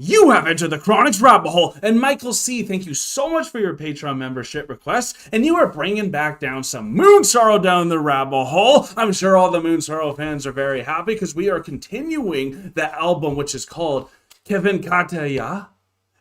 You have entered the Chronic's rabbit hole, and Michael C., thank you so much for your Patreon membership request, and you are bringing back down some Moonsorrow down the rabbit hole. I'm sure all the Moonsorrow fans are very happy because we are continuing the album, which is called Kevin Kataya,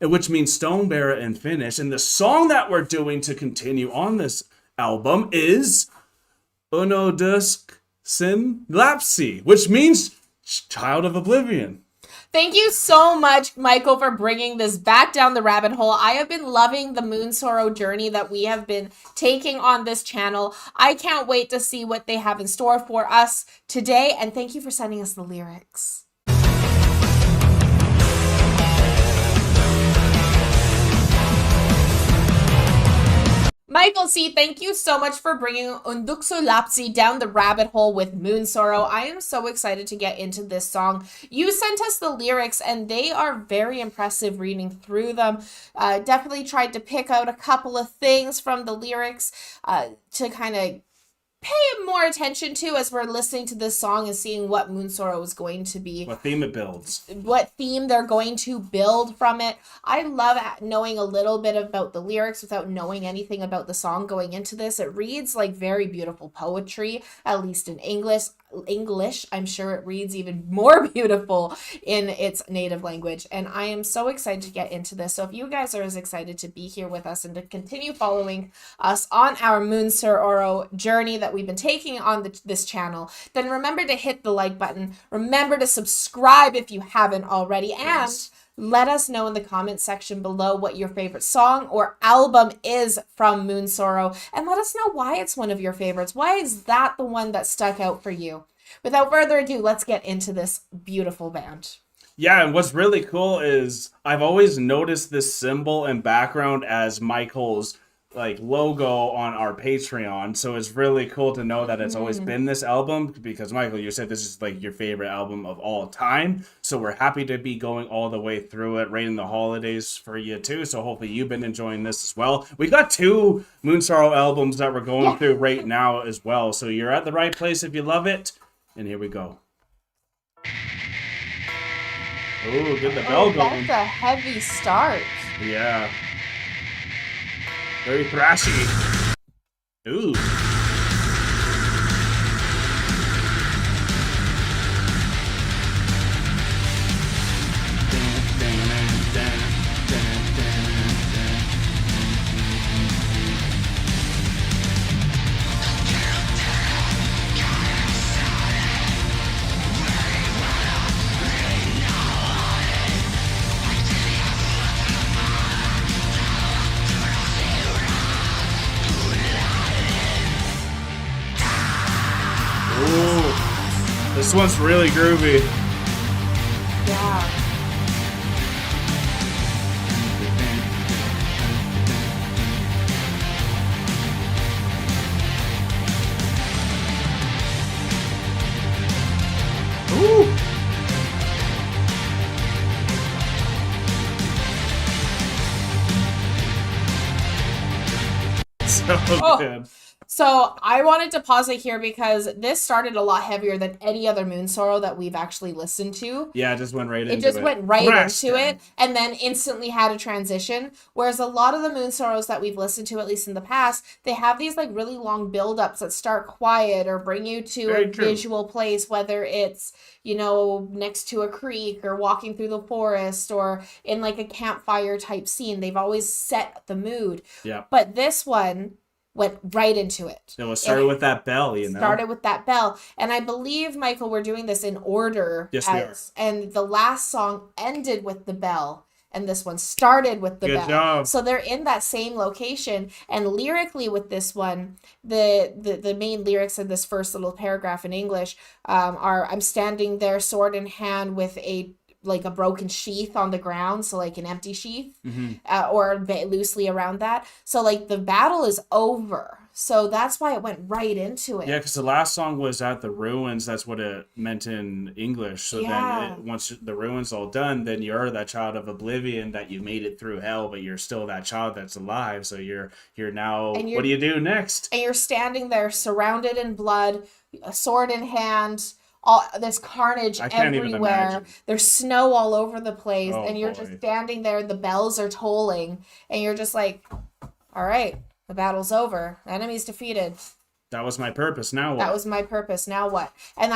which means Stone Bearer in Finnish, and the song that we're doing to continue on this album is Unohduksen lapsi, which means Child of Oblivion. Thank you so much, Michael, for bringing this back down the rabbit hole. I have been loving the Moonsorrow journey that we have been taking on this channel. I can't wait to see what they have in store for us today, and thank you for sending us the lyrics. Michael C., thank you so much for bringing Unohduksen lapsi down the rabbit hole with Moonsorrow. I am so excited to get into this song. You sent us the lyrics, and they are very impressive reading through them. Definitely tried to pick out a couple of things from the lyrics to kind of pay more attention to as we're listening to this song and seeing what Moonsorrow is going to be. What theme it builds. What theme they're going to build from it. I love knowing a little bit about the lyrics without knowing anything about the song going into this. It reads like very beautiful poetry, at least in English. I'm sure it reads even more beautiful in its native language. And I am so excited to get into this. So if you guys are as excited to be here with us and to continue following us on our Moonsorrow journey that we've been taking on this channel, then remember to hit the like button. Remember to subscribe if you haven't already. And let us know in the comment section below what your favorite song or album is from Moonsorrow. And let us know why it's one of your favorites. Why is that the one that stuck out for you? Without further ado, let's get into this beautiful band. Yeah, and what's really cool is I've always noticed this symbol and background as Michael's logo on our Patreon, so it's really cool to know that it's always been this album, because Michael, you said this is your favorite album of all time, so we're happy to be going all the way through it right in the holidays for you too, so hopefully you've been enjoying this as well. We got 2 Moonsorrow albums that we're going through right now as well, so you're at the right place if you love it, and here we go. Oh, get the bell going. That's a heavy start. Yeah. Very thrashy. Ooh. This one's really groovy. Yeah. Ooh. So good. So I wanted to pause it here because this started a lot heavier than any other Moonsorrow that we've actually listened to. Yeah, it just went right into it. It just went right into it and then instantly had a transition. Whereas a lot of the Moonsorrows that we've listened to, at least in the past, they have these really long build-ups that start quiet or bring you to a visual place, whether it's, next to a creek or walking through the forest or in a campfire type scene. They've always set the mood. Yeah. But this one went right into it. It started with that bell, Started with that bell. And I believe, Michael, we're doing this in order. Yes, we are. And the last song ended with the bell. And this one started with the bell. Good job. So they're in that same location. And lyrically with this one, the main lyrics in this first little paragraph in English are, I'm standing there sword in hand with a broken sheath on the ground, so an empty sheath, or loosely around that. So the battle is over. So that's why it went right into it. Yeah, because the last song was at the ruins. That's what it meant in English. So then once the ruins all done, then you're that child of oblivion that you made it through hell, but you're still that child that's alive. So you're now, what do you do next? And you're standing there surrounded in blood, a sword in hand, all this carnage I can't even everywhere. imagine. There's snow all over the place, Oh, and you're boy. just standing there. The bells are tolling, and you're just like, all right, the battle's over. Enemy's defeated. That was my purpose. Now what? That was my purpose. Now what? And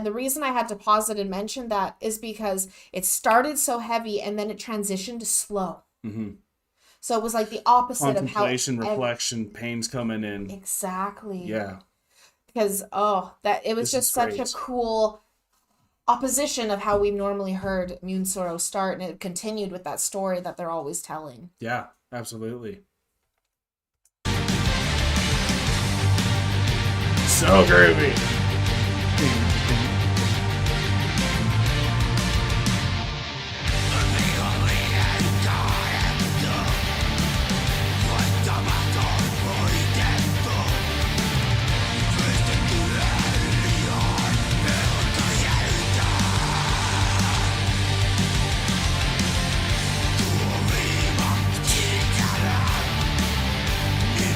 the reason I had to pause it and mention that is because it started so heavy and then it transitioned to slow. Mm-hmm. So it was like the opposite of how Contemplation, reflection, pain's coming in. exactly. Yeah. Because it was just such a cool opposition of how we've normally heard Moonsorrow start, and it continued with that story that they're always telling. Yeah, absolutely. So groovy.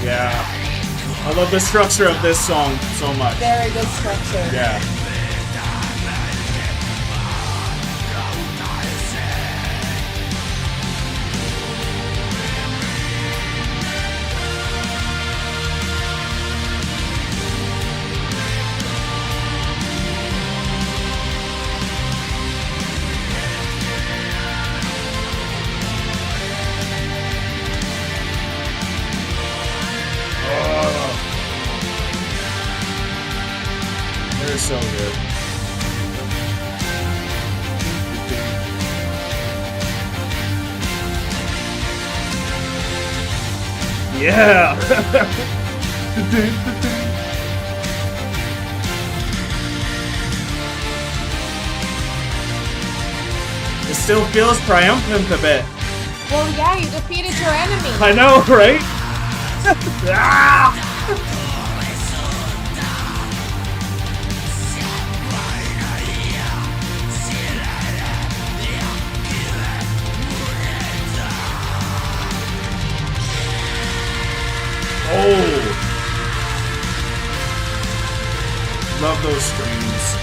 Yeah. I love the structure of this song so much. Very good structure. Yeah. They're so good. Yeah. It still feels triumphant a bit. Well, yeah, you defeated your enemy. I know, right? Ah! Oh, love those strings.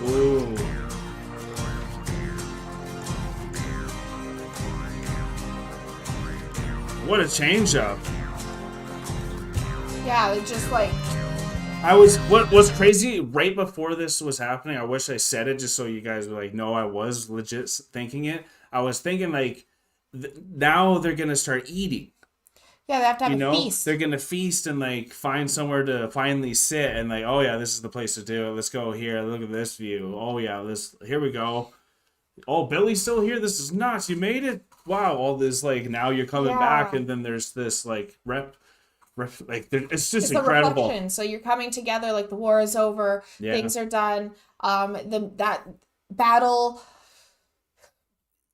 Ooh. What a change up. Yeah, it's just like What was crazy right before this was happening, I wish I said it just so you guys were like, no, I was legit thinking it. I was thinking like now they're going to start eating. yeah, they have to have a feast. They're gonna feast and like find somewhere to finally sit and like, oh yeah, this is the place to do it. Let's go here. Look at this view. Oh yeah, here we go. Oh, Billy's still here. This is nuts. You made it. Wow. All this like now you're coming back, and then there's this like it's just incredible. A reflection. So you're coming together, like the war is over, things are done. That battle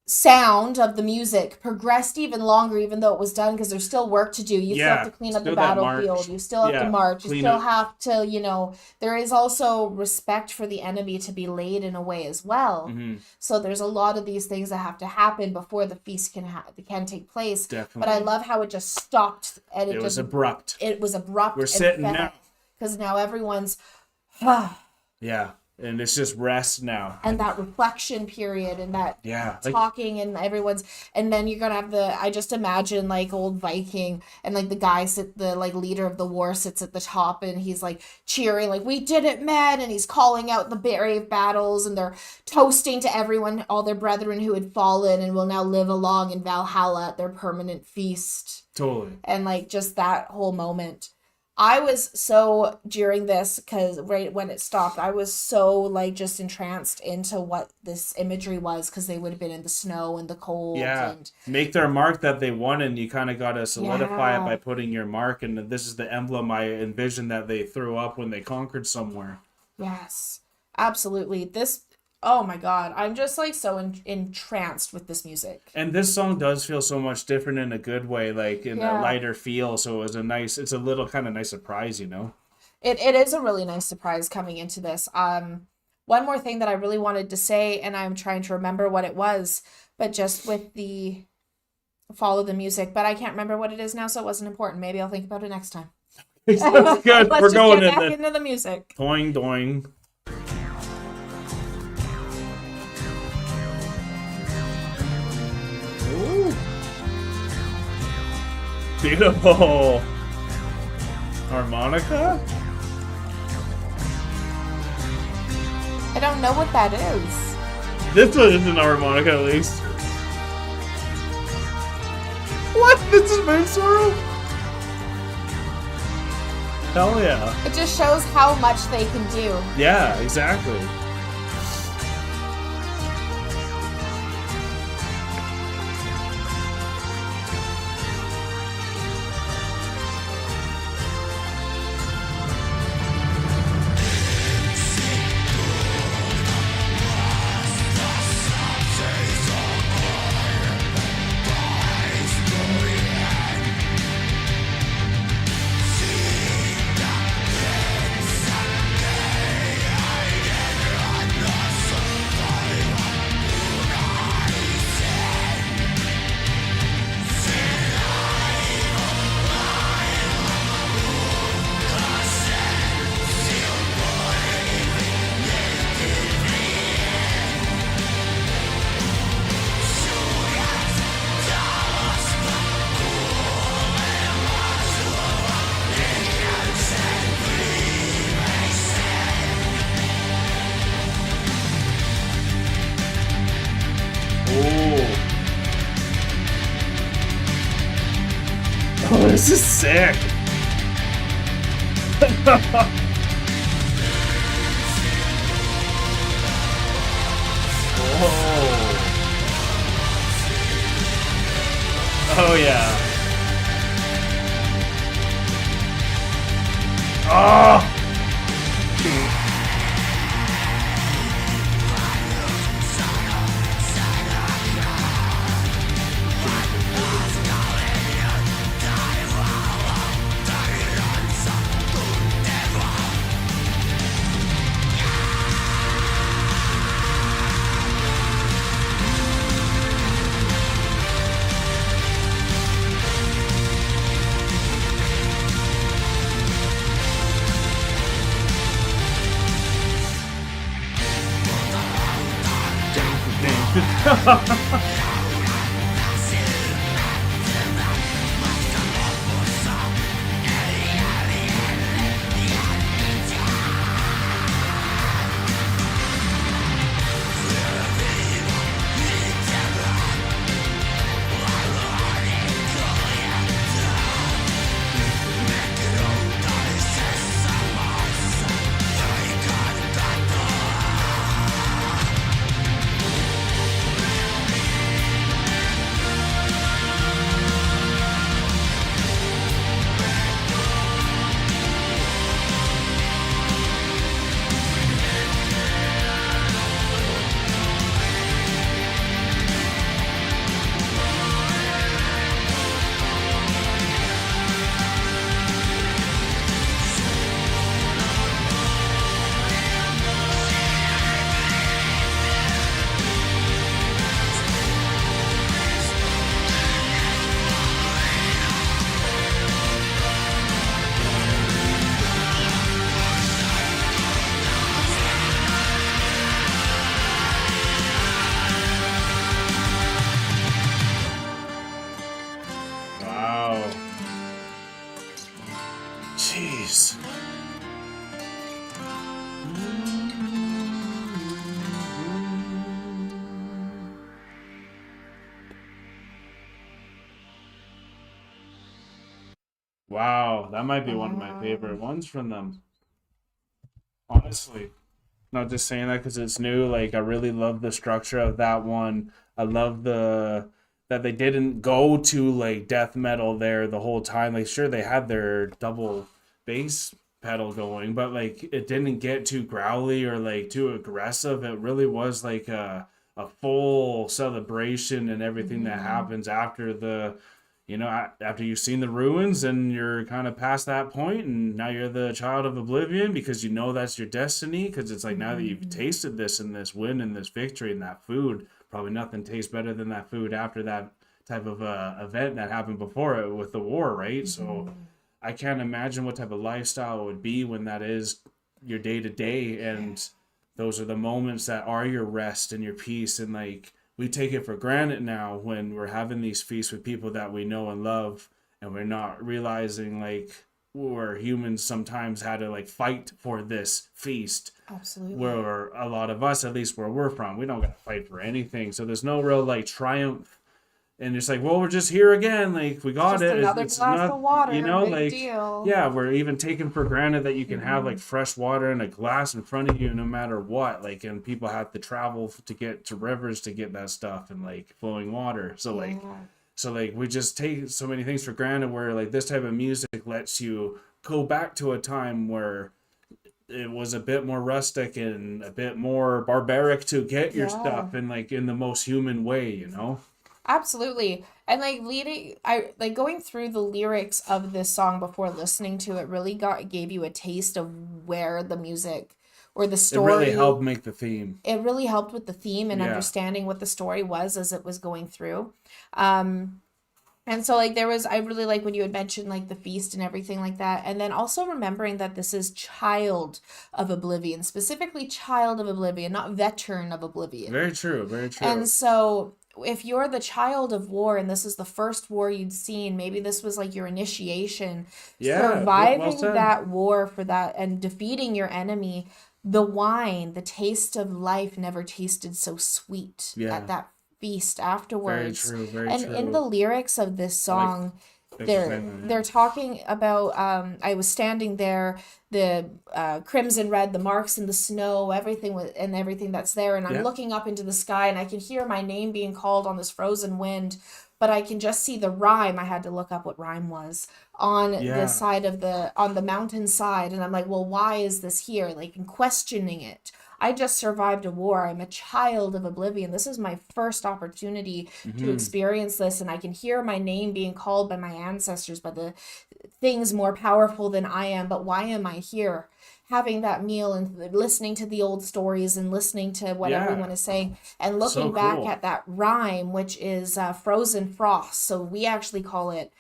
sound of the music progressed even longer, even though it was done, because there's still work to do. You still have to clean up the battlefield. You still have to march. You still have to, there is also respect for the enemy to be laid in a way as well. Mm-hmm. So there's a lot of these things that have to happen before the feast can take place. Definitely. But I love how it just stopped and it was abrupt. It was abrupt. We're sitting now. Because now everyone's Yeah. and it's just rest now. And that reflection period and that talking and everyone's, and then you're gonna have I just imagine like old Viking and like the guy the like leader of the war sits at the top and he's like cheering like, we did it, men, and he's calling out the brave battles and they're toasting to everyone, all their brethren who had fallen and will now live along in Valhalla at their permanent feast. Totally. And like just that whole moment. I was so, during this, because right when it stopped, I was so like just entranced into what this imagery was, because they would have been in the snow and the cold. Yeah, and make their mark that they won, and you kind of got to solidify it by putting your mark, and this is the emblem I envisioned that they threw up when they conquered somewhere. Yes, absolutely. This, oh my God, I'm just like so entranced with this music. And this song does feel so much different in a good way, like in a lighter feel. So it was it's a little kind of nice surprise, you know? It is a really nice surprise coming into this. One more thing that I really wanted to say, and I'm trying to remember what it was, but just with the follow the music, but I can't remember what it is now, so it wasn't important. Maybe I'll think about it next time. That's good. We're going back into the music. Doing, doing. Beautiful harmonica? I don't know what that is. This one isn't a harmonica, at least. What? This is Moonsorrow? Hell yeah. It just shows how much they can do. Yeah, exactly. Oh, this is sick. Whoa. Oh, yeah. Oh! Wow, that might be one of my favorite ones from them. Honestly, not just saying that because it's new. Like I really love the structure of that one. I love the that they didn't go to like death metal there the whole time. Like sure they had their double bass pedal going, but like it didn't get too growly or like too aggressive. It really was like a full celebration and everything that happens after the after you've seen the ruins and you're kind of past that point and now you're the child of oblivion because you know that's your destiny because it's like now that you've tasted this and this win and this victory and that food, probably nothing tastes better than that food after that type of event that happened before it with the war, right? So I can't imagine what type of lifestyle it would be when that is your day to day, and those are the moments that are your rest and your peace. And like we take it for granted now when we're having these feasts with people that we know and love, and we're not realizing like we're humans sometimes had to like fight for this feast. Absolutely. Where a lot of us, at least where we're from, we don't got to fight for anything. So there's no real like triumph. And it's like, well, we're just here again. Like we got Just it. another It's glass not, of water. Big like, deal. yeah, we're even taking for granted that you can have like fresh water in a glass in front of you no matter what. Like, and people have to travel to get to rivers to get that stuff and like flowing water. So like we just take so many things for granted where like this type of music lets you go back to a time where it was a bit more rustic and a bit more barbaric to get your stuff and like in the most human way, Absolutely. And like going through the lyrics of this song before listening to it really gave you a taste of where the music or the It story really helped make the theme. it really helped with the theme and understanding what the story was as it was going through. And so like I really like when you had mentioned like the feast and everything like that. And then also remembering that this is Child of Oblivion, specifically Child of Oblivion, not Veteran of Oblivion. Very true, very true. And so if you're the child of war and this is the first war you'd seen, maybe this was like your initiation, surviving that war for that and defeating your enemy, the wine, the taste of life never tasted so sweet at that feast afterwards. Very true, very and true. in the lyrics of this song, they're talking about I was standing there, the crimson red, the marks in the snow, everything and everything that's there, and I'm looking up into the sky and I can hear my name being called on this frozen wind, but I can just see the rime. I had to look up what rime was on the side of on the mountain side, and I'm like, well, why is this here? Like, I'm questioning it. I just survived a war. I'm a child of oblivion. This is my first opportunity to experience this, and I can hear my name being called by my ancestors, by the things more powerful than I am. But why am I here? Having that meal and listening to the old stories and listening to what everyone is saying and looking back at that rhyme, which is frozen frost. So we actually call it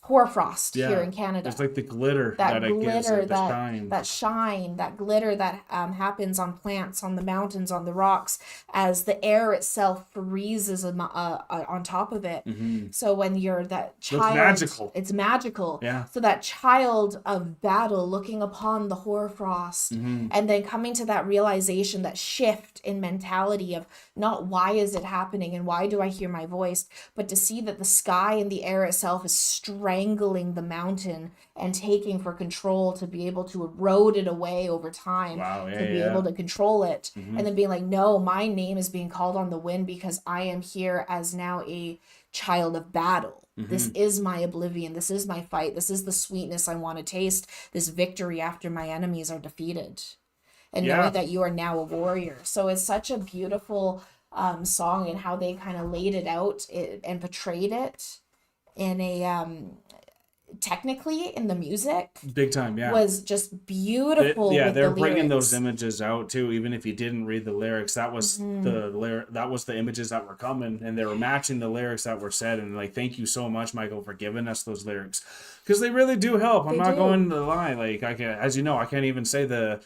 hoarfrost here in Canada. It's like the glitter that it gives it, the shine. That shine, that glitter that happens on plants, on the mountains, on the rocks, as the air itself freezes on top of it. So when you're that child, it's magical. Yeah. So that child of battle looking upon the hoarfrost and then coming to that realization, that shift in mentality of not why is it happening and why do I hear my voice, but to see that the sky and the air itself is strangling the mountain and taking for control to be able to erode it away over time, to be able to control it, and then being like, no, my name is being called on the wind because I am here as now a child of battle. This is my oblivion. This is my fight. This is the sweetness I want to taste, this victory after my enemies are defeated, and knowing that you are now a warrior. So it's such a beautiful song, and how they kind of laid it out and portrayed it in a technically in the music, big time, was just beautiful. They're bringing those images out too. Even if you didn't read the lyrics, that was that was the images that were coming, and they were matching the lyrics that were said. And like, thank you so much, Michael, for giving us those lyrics, because they really do help. I'm not going to lie. Like, I can, as you know, I can't even say the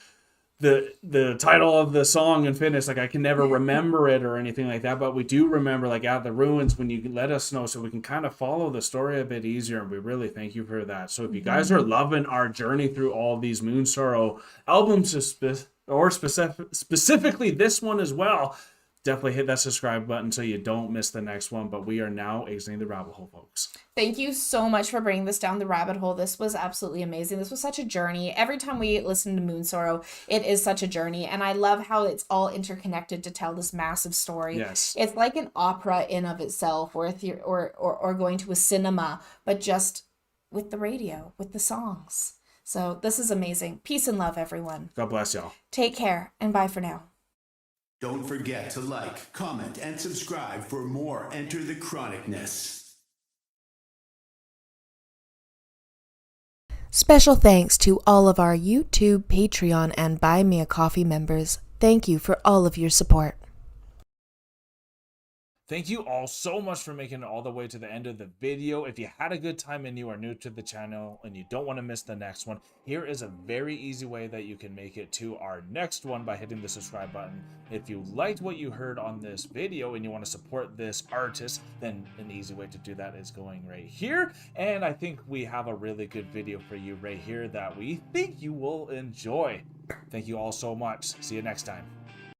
title of the song and finish. Like, I can never remember it or anything like that, but we do remember like at the ruins when you let us know, so we can kind of follow the story a bit easier, and we really thank you for that. So if you guys are loving our journey through all these Moonsorrow albums, or specifically this one as well, definitely hit that subscribe button so you don't miss the next one. But we are now exiting the rabbit hole, folks. Thank you so much for bringing this down the rabbit hole. This was absolutely amazing. This was such a journey. Every time we listen to Moonsorrow, it is such a journey. And I love how it's all interconnected to tell this massive story. Yes. It's like an opera in of itself, or going to a cinema, but just with the radio, with the songs. So this is amazing. Peace and love, everyone. God bless y'all. Take care, and bye for now. Don't forget to like, comment, and subscribe for more Enter the Chronicness. Special thanks to all of our YouTube, Patreon, and Buy Me a Coffee members. Thank you for all of your support. Thank you all so much for making it all the way to the end of the video. If you had a good time and you are new to the channel and you don't want to miss the next one, here is a very easy way that you can make it to our next one by hitting the subscribe button. If you liked what you heard on this video and you want to support this artist, then an easy way to do that is going right here. And I think we have a really good video for you right here that we think you will enjoy. Thank you all so much. See you next time.